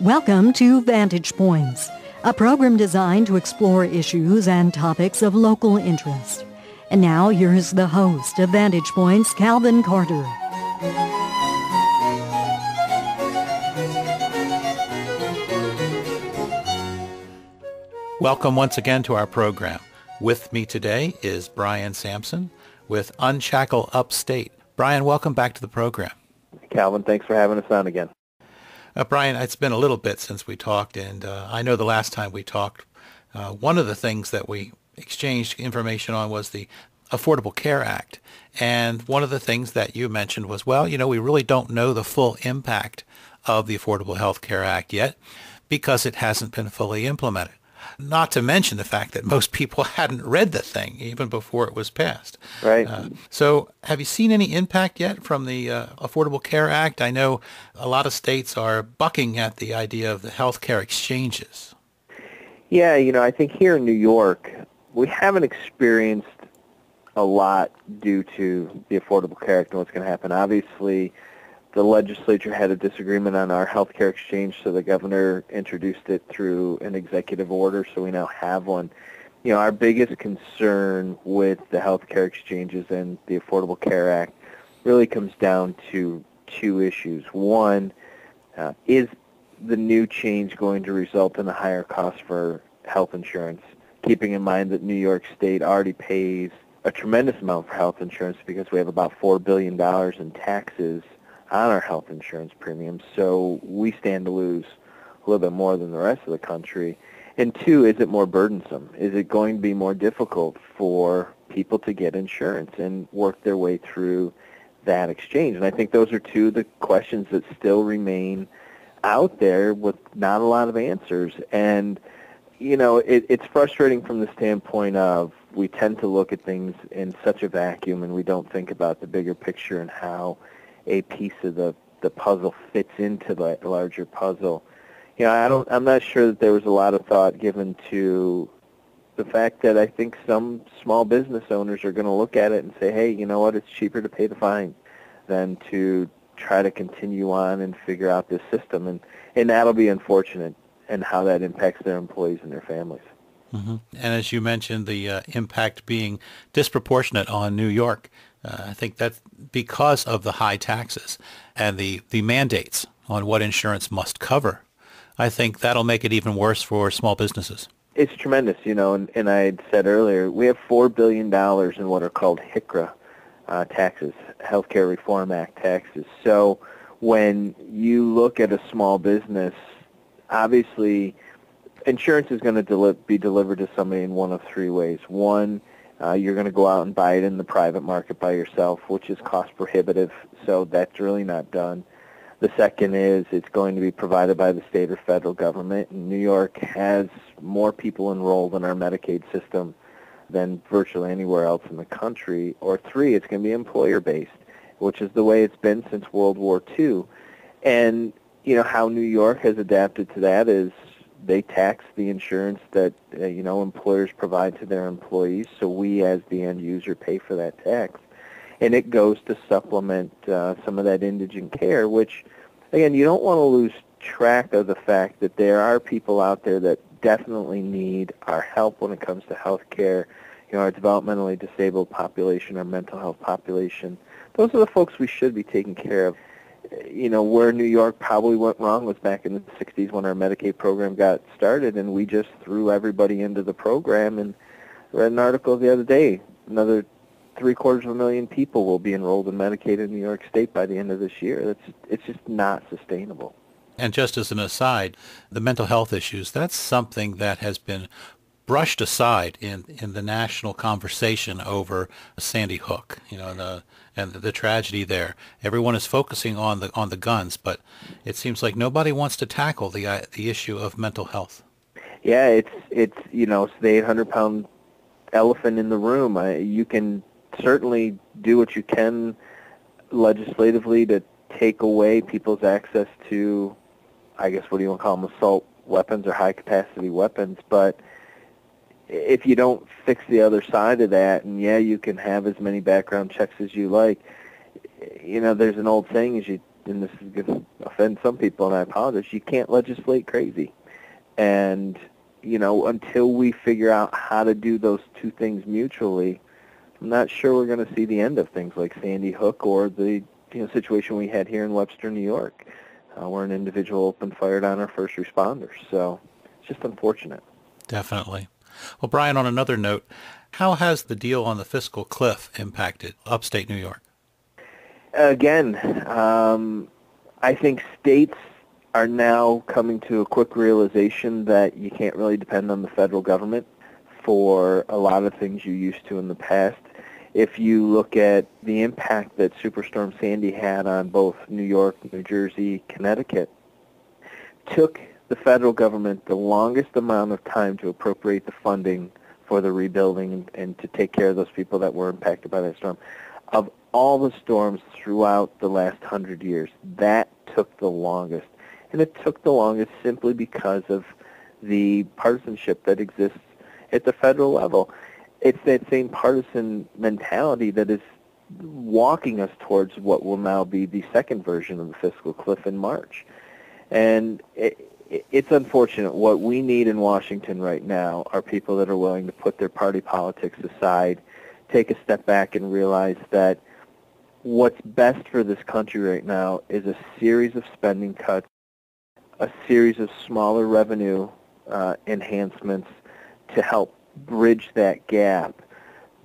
Welcome to Vantage Points, a program designed to explore issues and topics of local interest. And now here's the host of Vantage Points, Calvin Carter. Welcome once again to our program. With me today is Brian Sampson with Unshackle Upstate. Brian, welcome back to the program. Calvin, thanks for having us on again. Brian, it's been a little bit since we talked, and I know the last time we talked, one of the things that we exchanged information on was the Affordable Care Act. And one of the things that you mentioned was, we really don't know the full impact of the Affordable Health Care Act yet because it hasn't been fully implemented. Not to mention the fact that most people hadn't read the thing even before it was passed. Right. So have you seen any impact yet from the Affordable Care Act? I know a lot of states are bucking at the idea of the health care exchanges. Yeah, I think here in New York, we haven't experienced a lot due to the Affordable Care Act and what's going to happen. Obviously, the legislature had a disagreement on our health care exchange, so the governor introduced it through an executive order, so we now have one. Our biggest concern with the health care exchanges and the Affordable Care Act really comes down to two issues. One, is the new change going to result in a higher cost for health insurance, keeping in mind that New York State already pays a tremendous amount for health insurance because we have about $4 billion in taxes on our health insurance premiums, so we stand to lose a little bit more than the rest of the country. And two, is it more burdensome? Is it going to be more difficult for people to get insurance and work their way through that exchange? And I think those are two of the questions that still remain out there with not a lot of answers. And, it's frustrating from the standpoint of we tend to look at things in such a vacuum and we don't think about the bigger picture and how a piece of the puzzle fits into the larger puzzle. I'm not sure that there was a lot of thought given to the fact that I think some small business owners are going to look at it and say, hey, you know what, it's cheaper to pay the fine than to try to continue on and figure out this system. And that'll be unfortunate and how that impacts their employees and their families. Mm-hmm. And as you mentioned, the impact being disproportionate on New York. I think that's because of the high taxes and the mandates on what insurance must cover. I think that'll make it even worse for small businesses. It's tremendous, and I had said earlier, we have $4 billion in what are called HICRA taxes, Healthcare Reform Act taxes. So when you look at a small business, obviously insurance is going to be delivered to somebody in one of three ways. One, you're going to go out and buy it in the private market by yourself, which is cost prohibitive, so that's really not done. The second is it's going to be provided by the state or federal government. New York has more people enrolled in our Medicaid system than virtually anywhere else in the country. Or three, it's going to be employer-based, which is the way it's been since World War II. And, how New York has adapted to that is they tax the insurance that employers provide to their employees, so we as the end user pay for that tax. And it goes to supplement some of that indigent care, which, again, you don't want to lose track of the fact that there are people out there that definitely need our help when it comes to health care, our developmentally disabled population, our mental health population. Those are the folks we should be taking care of. Where New York probably went wrong was back in the 60s when our Medicaid program got started, and we just threw everybody into the program. And I read an article the other day, another 750,000 people will be enrolled in Medicaid in New York State by the end of this year. It's just not sustainable. And just as an aside, the mental health issues, that's something that has been brushed aside in the national conversation over Sandy Hook, and the tragedy there. Everyone is focusing on the guns, but it seems like nobody wants to tackle the issue of mental health. Yeah, it's the 800-pound elephant in the room. You can certainly do what you can legislatively to take away people's access to, I guess, what do you want to call them, assault weapons or high-capacity weapons, but if you don't fix the other side of that, and you can have as many background checks as you like, there's an old saying is and this is going to offend some people, and I apologize, you can't legislate crazy. And, until we figure out how to do those two things mutually, I'm not sure we're going to see the end of things like Sandy Hook or the situation we had here in Webster, New York, where an individual opened fire on our first responders. So it's just unfortunate. Definitely. Well, Brian, on another note, how has the deal on the fiscal cliff impacted upstate New York? Again, I think states are now coming to a quick realization that you can't really depend on the federal government for a lot of things you used to in the past. If you look at the impact that Superstorm Sandy had on both New York, New Jersey, Connecticut, took the federal government the longest amount of time to appropriate the funding for the rebuilding and to take care of those people that were impacted by that storm. Of all the storms throughout the last 100 years, that took the longest. And it took the longest simply because of the partisanship that exists at the federal level. It's that same partisan mentality that is walking us towards what will now be the second version of the fiscal cliff in March. And it's unfortunate. What we need in Washington right now are people that are willing to put their party politics aside, take a step back and realize that what's best for this country right now is a series of spending cuts, a series of smaller revenue enhancements to help bridge that gap.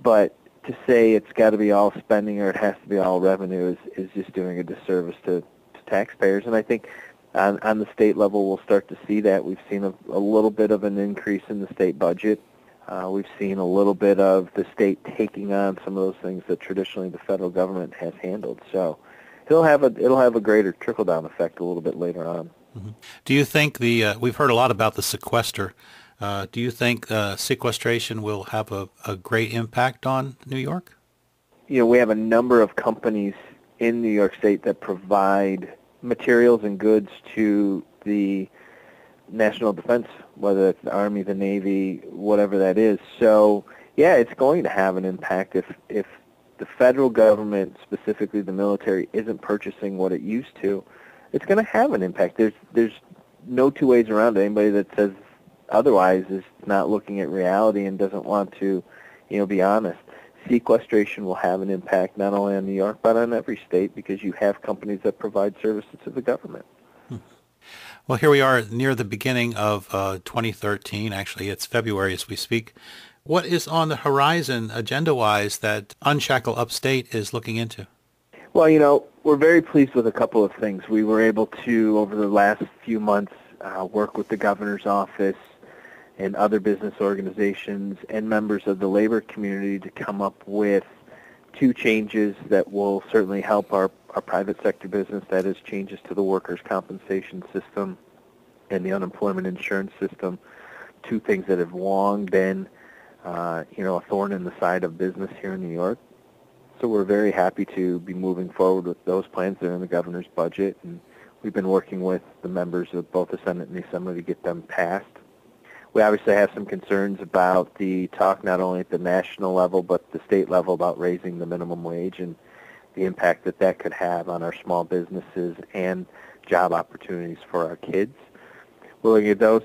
But to say it's got to be all spending or it has to be all revenue is just doing a disservice to taxpayers. And I think on the state level we'll start to see that. We've seen a little bit of an increase in the state budget. We've seen a little bit of the state taking on some of those things that traditionally the federal government has handled. So it'll have a greater trickle-down effect a little bit later on. Mm-hmm. Do you think we've heard a lot about the sequester. Do you think sequestration will have a great impact on New York? We have a number of companies in New York State that provide materials and goods to the national defense, whether it's the Army, the Navy, whatever that is. So, yeah, it's going to have an impact if the federal government, specifically the military, isn't purchasing what it used to. It's going to have an impact. There's no two ways around it. Anybody that says otherwise is not looking at reality and doesn't want to, be honest. Sequestration will have an impact not only on New York but on every state because you have companies that provide services to the government. Well, here we are near the beginning of 2013. Actually, it's February as we speak. What is on the horizon agenda-wise that Unshackle Upstate is looking into? Well, we're very pleased with a couple of things. We were able to, over the last few months, work with the governor's office and other business organizations and members of the labor community to come up with two changes that will certainly help our private sector business, that is changes to the workers' compensation system and the unemployment insurance system, two things that have long been, a thorn in the side of business here in New York. So we're very happy to be moving forward with those plans. They're in the governor's budget, and we've been working with the members of both the Senate and the Assembly to get them passed. We obviously have some concerns about the talk not only at the national level but the state level about raising the minimum wage and the impact that could have on our small businesses and job opportunities for our kids. We're looking at those.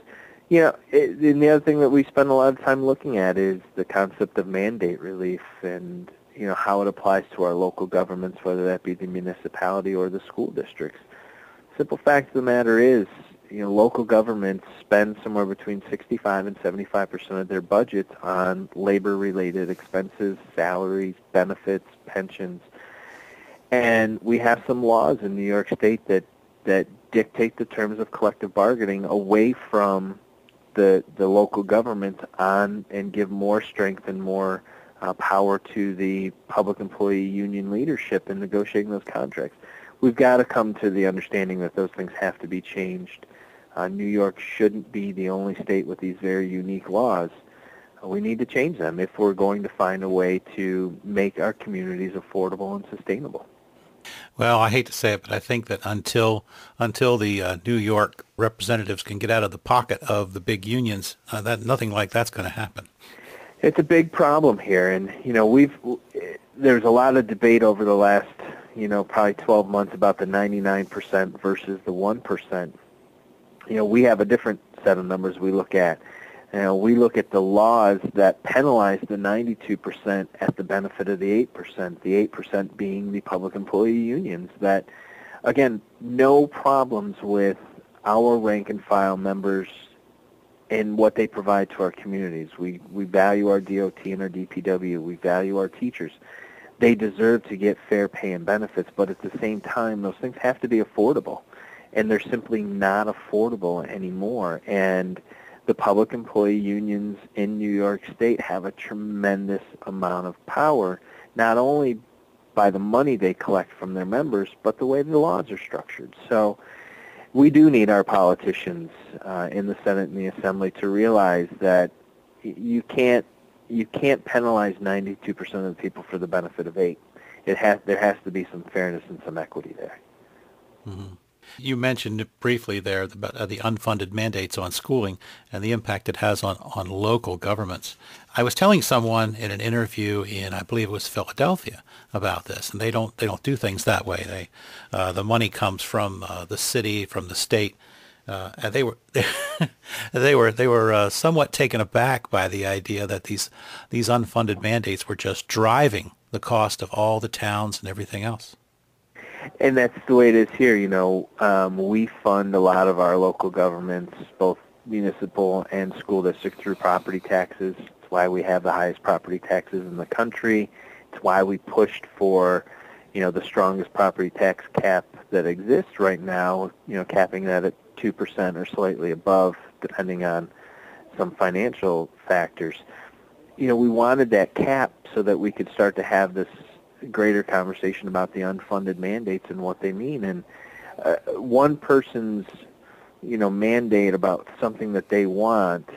And the other thing that we spend a lot of time looking at is the concept of mandate relief and, how it applies to our local governments, whether that be the municipality or the school districts. Simple fact of the matter is, local governments spend somewhere between 65 and 75% of their budgets on labor-related expenses, salaries, benefits, pensions. And we have some laws in New York State that dictate the terms of collective bargaining away from the local government on and give more strength and more power to the public employee union leadership in negotiating those contracts. We've got to come to the understanding that those things have to be changed. New York shouldn't be the only state with these very unique laws. We need to change them if we're going to find a way to make our communities affordable and sustainable. Well, I hate to say it, but I think that until the New York representatives can get out of the pocket of the big unions, that nothing like that's going to happen. It's a big problem here, and there's a lot of debate over the last probably 12 months about the 99% versus the 1%. We have a different set of numbers we look at. We look at the laws that penalize the 92% at the benefit of the 8%, the 8% being the public employee unions that, again, no problems with our rank and file members and what they provide to our communities. We value our DOT and our DPW. We value our teachers. They deserve to get fair pay and benefits, but at the same time, those things have to be affordable, and they're simply not affordable anymore. And the public employee unions in New York State have a tremendous amount of power, not only by the money they collect from their members, but the way the laws are structured. So we do need our politicians in the Senate and the Assembly to realize that you can't penalize 92% of the people for the benefit of 8. There has to be some fairness and some equity there. Mm-hmm. You mentioned briefly there about the unfunded mandates on schooling and the impact it has on local governments. I was telling someone in an interview in, I believe it was Philadelphia, about this, and they don't do things that way. The money comes from the city, from the state, and they were somewhat taken aback by the idea that these unfunded mandates were just driving the cost of all the towns and everything else. And that's the way it is here. We fund a lot of our local governments, both municipal and school district, through property taxes. It's why we have the highest property taxes in the country. It's why we pushed for, the strongest property tax cap that exists right now, capping that at 2% or slightly above, depending on some financial factors. We wanted that cap so that we could start to have this greater conversation about the unfunded mandates and what they mean. And one person's, mandate about something that they want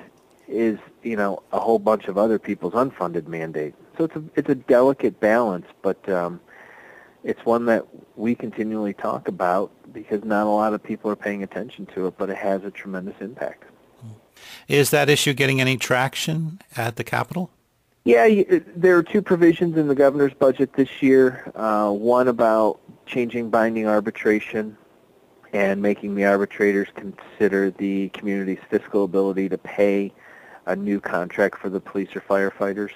is, a whole bunch of other people's unfunded mandate. So it's a delicate balance, but it's one that we continually talk about because not a lot of people are paying attention to it, but it has a tremendous impact. Is that issue getting any traction at the Capitol? Yeah, there are two provisions in the governor's budget this year. One about changing binding arbitration and making the arbitrators consider the community's fiscal ability to pay a new contract for the police or firefighters.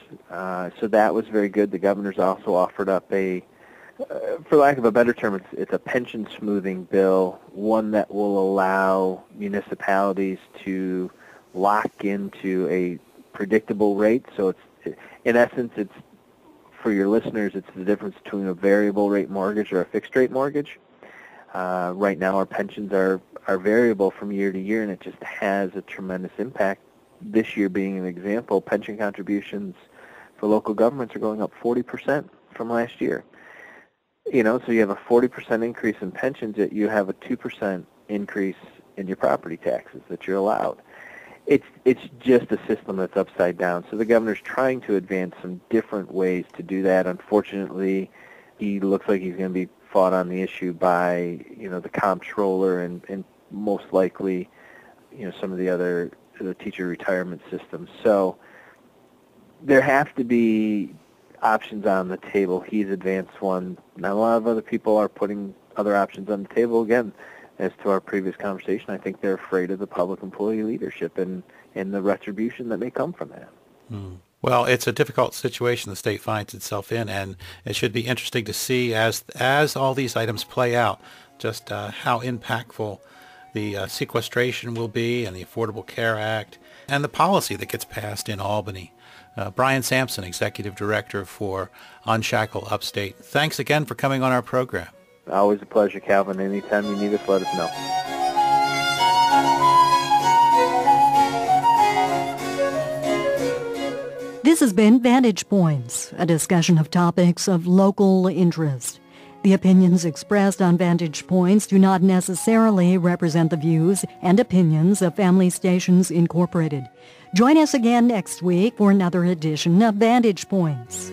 So that was very good. The governor's also offered up for lack of a better term, it's a pension smoothing bill, one that will allow municipalities to lock into a predictable rate. So in essence, it's, for your listeners, it's the difference between a variable rate mortgage or a fixed rate mortgage. Right now our pensions are variable from year to year, and it just has a tremendous impact. This year being an example, pension contributions for local governments are going up 40% from last year. So you have a 40% increase in pensions, yet you have a 2% increase in your property taxes that you're allowed. It's just a system that's upside down. So the governor's trying to advance some different ways to do that. Unfortunately, he looks like he's going to be fought on the issue by, the comptroller and most likely, some of the teacher retirement systems. So there have to be options on the table. He's advanced one. Not a lot of other people are putting other options on the table. Again, as to our previous conversation, I think they're afraid of the public employee leadership and the retribution that may come from that. Well, it's a difficult situation the state finds itself in, and it should be interesting to see as all these items play out just how impactful the sequestration will be and the Affordable Care Act and the policy that gets passed in Albany. Brian Sampson, Executive Director for Unshackle Upstate, thanks again for coming on our program. Always a pleasure, Calvin. Anytime you need us, let us know. This has been Vantage Points, a discussion of topics of local interest. The opinions expressed on Vantage Points do not necessarily represent the views and opinions of Family Stations Incorporated. Join us again next week for another edition of Vantage Points.